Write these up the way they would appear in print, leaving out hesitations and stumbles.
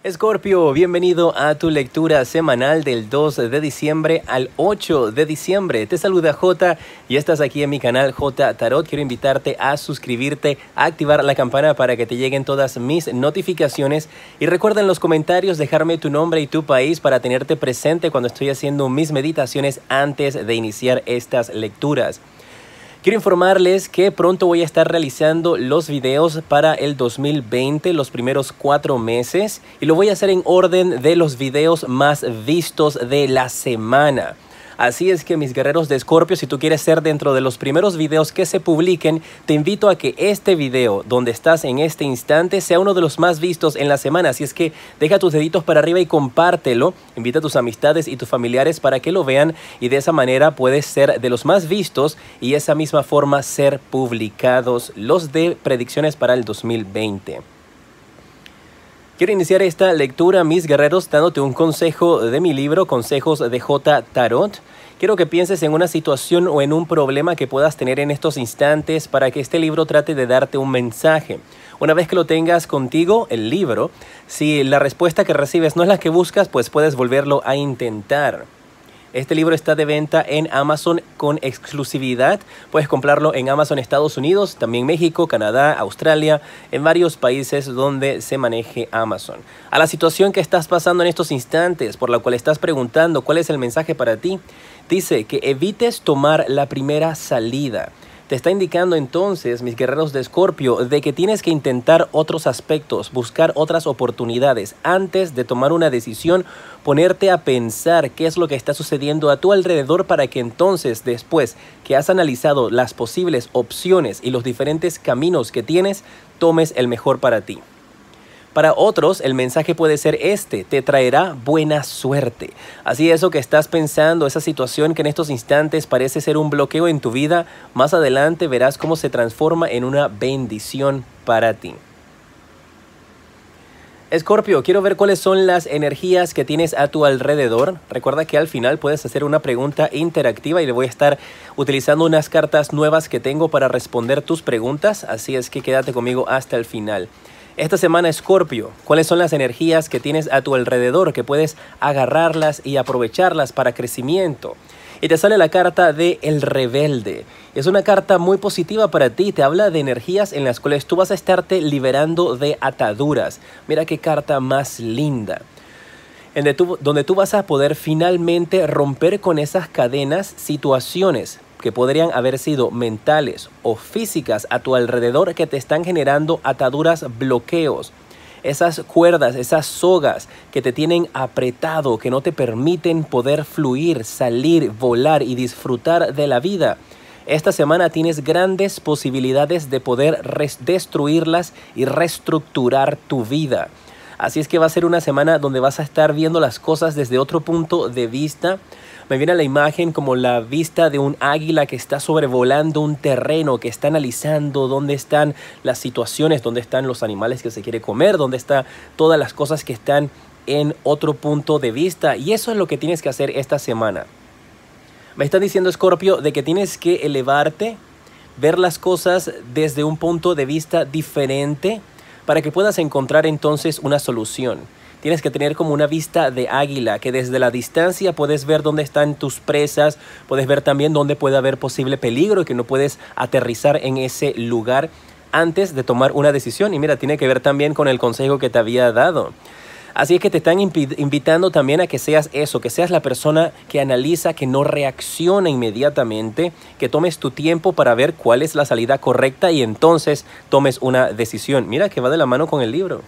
Escorpio, bienvenido a tu lectura semanal del 2 de diciembre al 8 de diciembre. Te saluda J y estás aquí en mi canal J Tarot. Quiero invitarte a suscribirte, a activar la campana para que te lleguen todas mis notificaciones. Y recuerda en los comentarios dejarme tu nombre y tu país para tenerte presente cuando estoy haciendo mis meditaciones antes de iniciar estas lecturas. Quiero informarles que pronto voy a estar realizando los videos para el 2020, los primeros 4 meses, y lo voy a hacer en orden de los videos más vistos de la semana. Así es que mis guerreros de Escorpio, si tú quieres ser dentro de los primeros videos que se publiquen, te invito a que este video donde estás en este instante sea uno de los más vistos en la semana. Así es que deja tus deditos para arriba y compártelo. Invita a tus amistades y tus familiares para que lo vean y de esa manera puedes ser de los más vistos y de esa misma forma ser publicados los de predicciones para el 2020. Quiero iniciar esta lectura, mis guerreros, dándote un consejo de mi libro, Consejos de J Tarot. Quiero que pienses en una situación o en un problema que puedas tener en estos instantes para que este libro trate de darte un mensaje. Una vez que lo tengas contigo, el libro, si la respuesta que recibes no es la que buscas, pues puedes volverlo a intentar. Este libro está de venta en Amazon con exclusividad. Puedes comprarlo en Amazon Estados Unidos, también México, Canadá, Australia, en varios países donde se maneje Amazon. A la situación que estás pasando en estos instantes, por la cual estás preguntando cuál es el mensaje para ti, dice que evites tomar la primera salida. Te está indicando entonces, mis guerreros de Escorpio, de que tienes que intentar otros aspectos, buscar otras oportunidades antes de tomar una decisión, ponerte a pensar qué es lo que está sucediendo a tu alrededor para que entonces, después que has analizado las posibles opciones y los diferentes caminos que tienes, tomes el mejor para ti. Para otros, el mensaje puede ser este: te traerá buena suerte. Así eso que estás pensando, esa situación que en estos instantes parece ser un bloqueo en tu vida, más adelante verás cómo se transforma en una bendición para ti. Escorpio, quiero ver cuáles son las energías que tienes a tu alrededor. Recuerda que al final puedes hacer una pregunta interactiva y le voy a estar utilizando unas cartas nuevas que tengo para responder tus preguntas, así es que quédate conmigo hasta el final. Esta semana, Escorpio, ¿cuáles son las energías que tienes a tu alrededor que puedes agarrarlas y aprovecharlas para crecimiento? Y te sale la carta de El Rebelde. Es una carta muy positiva para ti. Te habla de energías en las cuales tú vas a estarte liberando de ataduras. Mira qué carta más linda. Donde tú vas a poder finalmente romper con esas cadenas, situaciones que podrían haber sido mentales o físicas a tu alrededor que te están generando ataduras, bloqueos. Esas cuerdas, esas sogas que te tienen apretado, que no te permiten poder fluir, salir, volar y disfrutar de la vida. Esta semana tienes grandes posibilidades de poder destruirlas y reestructurar tu vida. Así es que va a ser una semana donde vas a estar viendo las cosas desde otro punto de vista. Me viene a la imagen como la vista de un águila que está sobrevolando un terreno, que está analizando dónde están las situaciones, dónde están los animales que se quiere comer, dónde están todas las cosas que están en otro punto de vista. Y eso es lo que tienes que hacer esta semana. Me está diciendo, Escorpio, de que tienes que elevarte, ver las cosas desde un punto de vista diferente para que puedas encontrar entonces una solución. Tienes que tener como una vista de águila, que desde la distancia puedes ver dónde están tus presas, puedes ver también dónde puede haber posible peligro y que no puedes aterrizar en ese lugar antes de tomar una decisión. Y mira, tiene que ver también con el consejo que te había dado. Así es que te están invitando también a que seas eso, que seas la persona que analiza, que no reacciona inmediatamente, que tomes tu tiempo para ver cuál es la salida correcta y entonces tomes una decisión. Mira que va de la mano con el libro.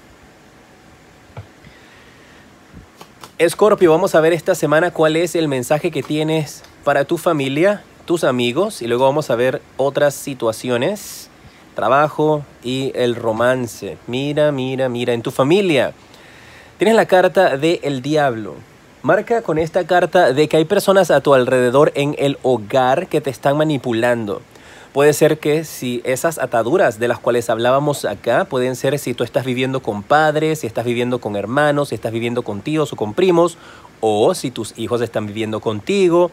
Escorpio, vamos a ver esta semana cuál es el mensaje que tienes para tu familia, tus amigos, y luego vamos a ver otras situaciones, trabajo y el romance. Mira, mira, mira, en tu familia tienes la carta del Diablo. Marca con esta carta de que hay personas a tu alrededor en el hogar que te están manipulando. Puede ser que si esas ataduras de las cuales hablábamos acá, pueden ser si tú estás viviendo con padres, si estás viviendo con hermanos, si estás viviendo con tíos o con primos, o si tus hijos están viviendo contigo,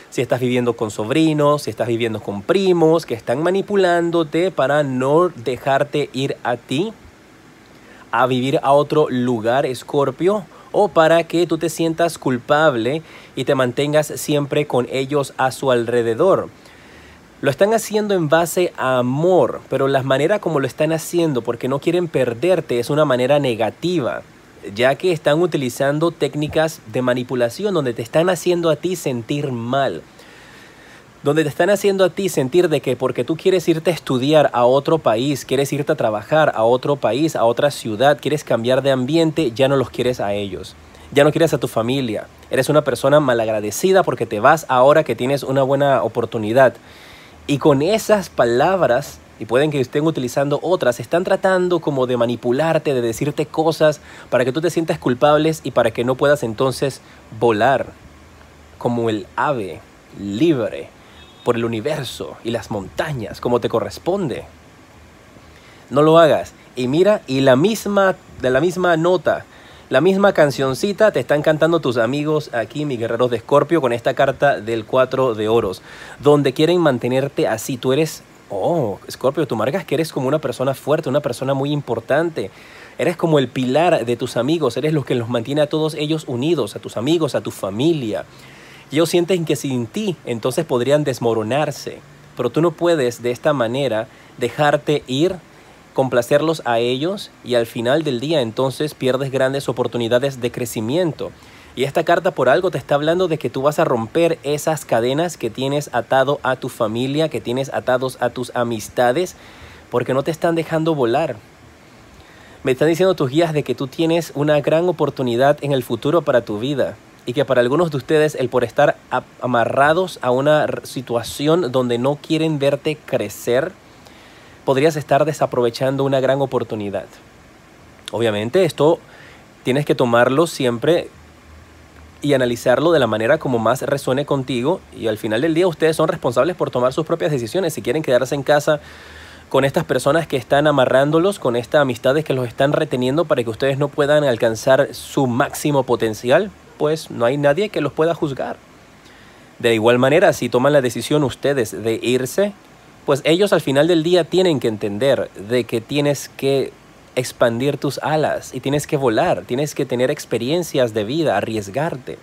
si estás viviendo con sobrinos, si estás viviendo con primos, que están manipulándote para no dejarte ir a ti. a vivir a otro lugar, Escorpio, o para que tú te sientas culpable y te mantengas siempre con ellos a su alrededor. Lo están haciendo en base a amor, pero la manera como lo están haciendo, porque no quieren perderte, es una manera negativa, ya que están utilizando técnicas de manipulación donde te están haciendo a ti sentir mal. Donde te están haciendo a ti sentir de que porque tú quieres irte a estudiar a otro país, quieres irte a trabajar a otro país, a otra ciudad, quieres cambiar de ambiente, ya no los quieres a ellos. Ya no quieres a tu familia. Eres una persona malagradecida porque te vas ahora que tienes una buena oportunidad. Y con esas palabras, y pueden que estén utilizando otras, están tratando como de manipularte, de decirte cosas para que tú te sientas culpable y para que no puedas entonces volar como el ave libre por el universo y las montañas como te corresponde. No lo hagas. Y mira, y de la misma nota, la misma cancioncita te están cantando tus amigos aquí, mis guerreros de Escorpio, con esta carta del 4 de oros, donde quieren mantenerte así. Tú eres, Escorpio, tú marcas que eres como una persona fuerte, una persona muy importante. Eres como el pilar de tus amigos, eres lo que los mantiene a todos ellos unidos, a tus amigos, a tu familia. Ellos sienten que sin ti, entonces podrían desmoronarse. Pero tú no puedes de esta manera dejarte ir, complacerlos a ellos y al final del día entonces pierdes grandes oportunidades de crecimiento. Y esta carta por algo te está hablando de que tú vas a romper esas cadenas que tienes atado a tu familia, que tienes atados a tus amistades, porque no te están dejando volar. Me están diciendo tus guías de que tú tienes una gran oportunidad en el futuro para tu vida. Y que para algunos de ustedes el por estar amarrados a una situación donde no quieren verte crecer, podrías estar desaprovechando una gran oportunidad. Obviamente esto tienes que tomarlo siempre y analizarlo de la manera como más resuene contigo. Y al final del día ustedes son responsables por tomar sus propias decisiones. Si quieren quedarse en casa con estas personas que están amarrándolos, con estas amistades que los están reteniendo para que ustedes no puedan alcanzar su máximo potencial, pues no hay nadie que los pueda juzgar. De igual manera, si toman la decisión ustedes de irse, pues ellos al final del día tienen que entender de que tienes que expandir tus alas y tienes que volar, tienes que tener experiencias de vida, arriesgarte.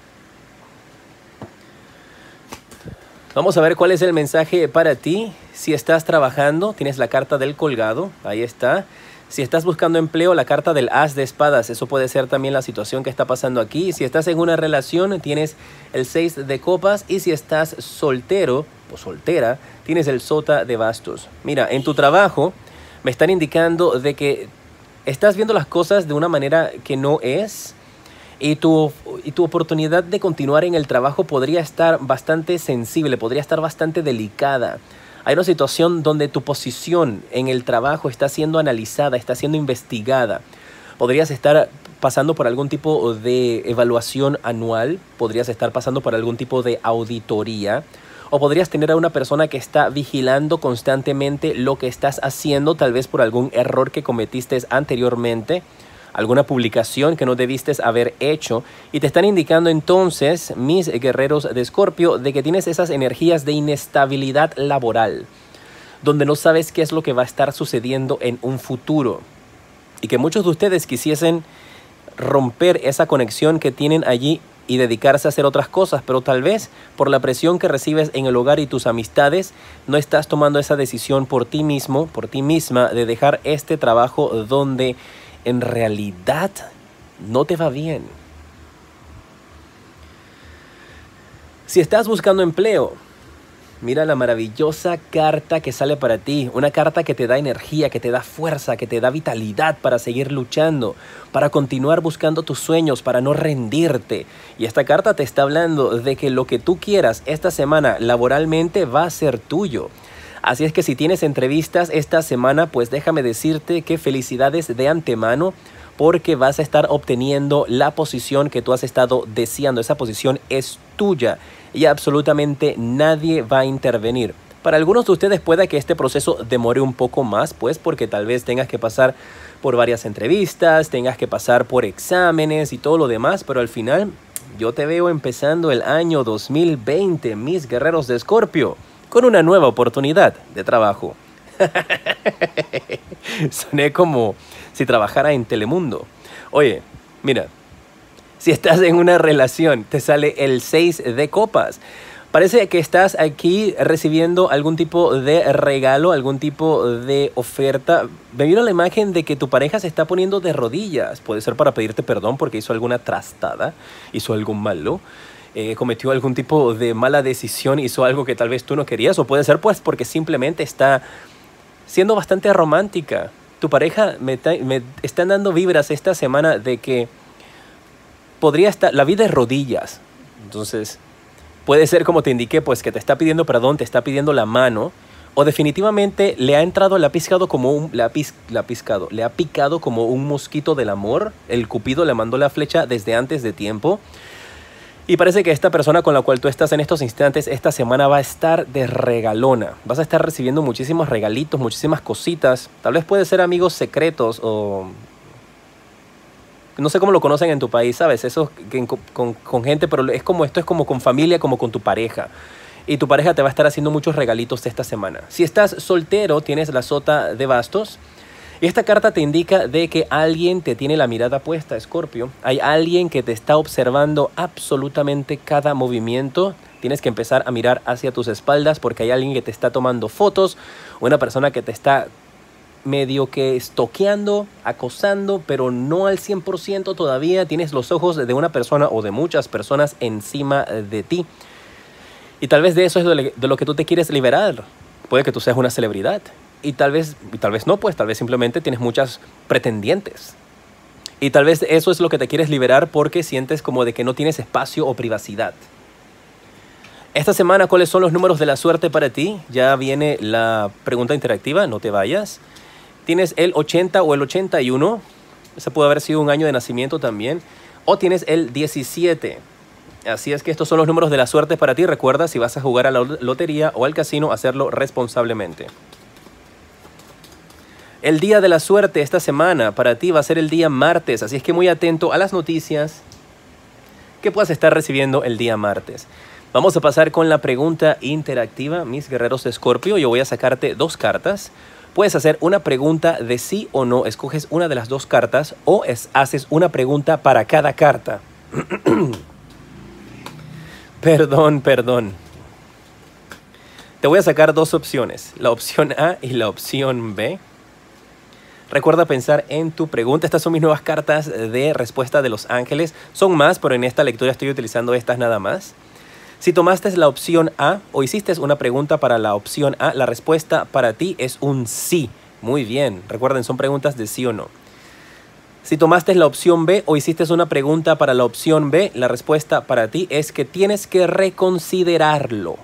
Vamos a ver cuál es el mensaje para ti. Si estás trabajando, tienes la carta del colgado, ahí está. Si estás buscando empleo, la carta del as de espadas, eso puede ser también la situación que está pasando aquí. Si estás en una relación, tienes el 6 de copas. Y si estás soltero o soltera, tienes el sota de bastos. Mira, en tu trabajo me están indicando de que estás viendo las cosas de una manera que no es. Y tu oportunidad de continuar en el trabajo podría estar bastante sensible, podría estar bastante delicada. Hay una situación donde tu posición en el trabajo está siendo analizada, está siendo investigada. Podrías estar pasando por algún tipo de evaluación anual, podrías estar pasando por algún tipo de auditoría, o podrías tener a una persona que está vigilando constantemente lo que estás haciendo, tal vez por algún error que cometiste anteriormente, alguna publicación que no debiste haber hecho, y te están indicando entonces, mis guerreros de Escorpio, de que tienes esas energías de inestabilidad laboral, donde no sabes qué es lo que va a estar sucediendo en un futuro, y que muchos de ustedes quisiesen romper esa conexión que tienen allí y dedicarse a hacer otras cosas, pero tal vez por la presión que recibes en el hogar y tus amistades, no estás tomando esa decisión por ti mismo, por ti misma, de dejar este trabajo donde en realidad no te va bien. Si estás buscando empleo, mira la maravillosa carta que sale para ti. Una carta que te da energía, que te da fuerza, que te da vitalidad para seguir luchando, para continuar buscando tus sueños, para no rendirte. Y esta carta te está hablando de que lo que tú quieras esta semana laboralmente va a ser tuyo. Así es que si tienes entrevistas esta semana, pues déjame decirte que felicidades de antemano, porque vas a estar obteniendo la posición que tú has estado deseando. Esa posición es tuya y absolutamente nadie va a intervenir. Para algunos de ustedes pueda que este proceso demore un poco más, pues porque tal vez tengas que pasar por varias entrevistas, tengas que pasar por exámenes y todo lo demás, pero al final yo te veo empezando el año 2020, mis guerreros de Escorpio, con una nueva oportunidad de trabajo. si trabajara en Telemundo. Oye, mira, si estás en una relación, te sale el 6 de copas. Parece que estás aquí recibiendo algún tipo de regalo, algún tipo de oferta. Me vino la imagen de que tu pareja se está poniendo de rodillas. Puede ser para pedirte perdón porque hizo alguna trastada, hizo algo malo, cometió algún tipo de mala decisión, hizo algo que tal vez tú no querías. O puede ser pues porque simplemente está siendo bastante romántica. Tu pareja me están dando vibras esta semana de que podría estar la vida de rodillas. Entonces puede ser como te indiqué, pues que te está pidiendo perdón, te está pidiendo la mano, o definitivamente le ha entrado, le ha picado como le ha picado como un mosquito del amor. El Cupido le mandó la flecha desde antes de tiempo. Y parece que esta persona con la cual tú estás en estos instantes, esta semana va a estar de regalona. Vas a estar recibiendo muchísimos regalitos, muchísimas cositas. Tal vez puede ser amigos secretos o no sé cómo lo conocen en tu país, ¿sabes? Eso con gente, pero esto es como con familia, como con tu pareja. Y tu pareja te va a estar haciendo muchos regalitos esta semana. Si estás soltero, tienes la sota de bastos. Y esta carta te indica de que alguien te tiene la mirada puesta, Escorpio. Hay alguien que te está observando absolutamente cada movimiento. Tienes que empezar a mirar hacia tus espaldas porque hay alguien que te está tomando fotos. Una persona que te está medio que estoqueando, acosando, pero no al 100% todavía. Tienes los ojos de una persona o de muchas personas encima de ti. Y tal vez de eso es de lo que tú te quieres liberar. Puede que tú seas una celebridad. Y tal vez no, pues tal vez simplemente tienes muchas pretendientes. Y tal vez eso es lo que te quieres liberar porque sientes como de que no tienes espacio o privacidad. Esta semana, ¿cuáles son los números de la suerte para ti? Ya viene la pregunta interactiva, no te vayas. Tienes el 80 o el 81. Ese puede haber sido un año de nacimiento también. O tienes el 17. Así es que estos son los números de la suerte para ti. Recuerda, si vas a jugar a la lotería o al casino, hacerlo responsablemente. El día de la suerte esta semana para ti va a ser el día martes. Así es que muy atento a las noticias que puedas estar recibiendo el día martes. Vamos a pasar con la pregunta interactiva, mis guerreros de Escorpio. Yo voy a sacarte 2 cartas. Puedes hacer una pregunta de sí o no. Escoges una de las 2 cartas o haces una pregunta para cada carta. Perdón. Te voy a sacar 2 opciones. La opción A y la opción B. Recuerda pensar en tu pregunta. Estas son mis nuevas cartas de respuesta de los ángeles. Son más, pero en esta lectura estoy utilizando estas nada más. Si tomaste la opción A o hiciste una pregunta para la opción A, la respuesta para ti es un sí. Muy bien. Recuerden, son preguntas de sí o no. Si tomaste la opción B o hiciste una pregunta para la opción B, la respuesta para ti es que tienes que reconsiderarlo.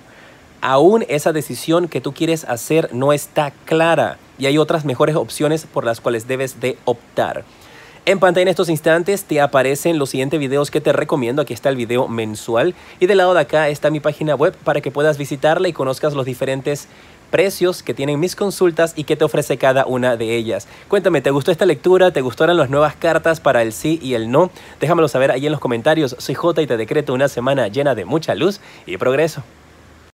Aún esa decisión que tú quieres hacer no está clara y hay otras mejores opciones por las cuales debes de optar. En pantalla en estos instantes te aparecen los siguientes videos que te recomiendo. Aquí está el video mensual y del lado de acá está mi página web para que puedas visitarla y conozcas los diferentes precios que tienen mis consultas y que te ofrece cada una de ellas. Cuéntame, ¿te gustó esta lectura? ¿Te gustaron las nuevas cartas para el sí y el no? Déjamelo saber ahí en los comentarios. Soy Jota y te decreto una semana llena de mucha luz y progreso.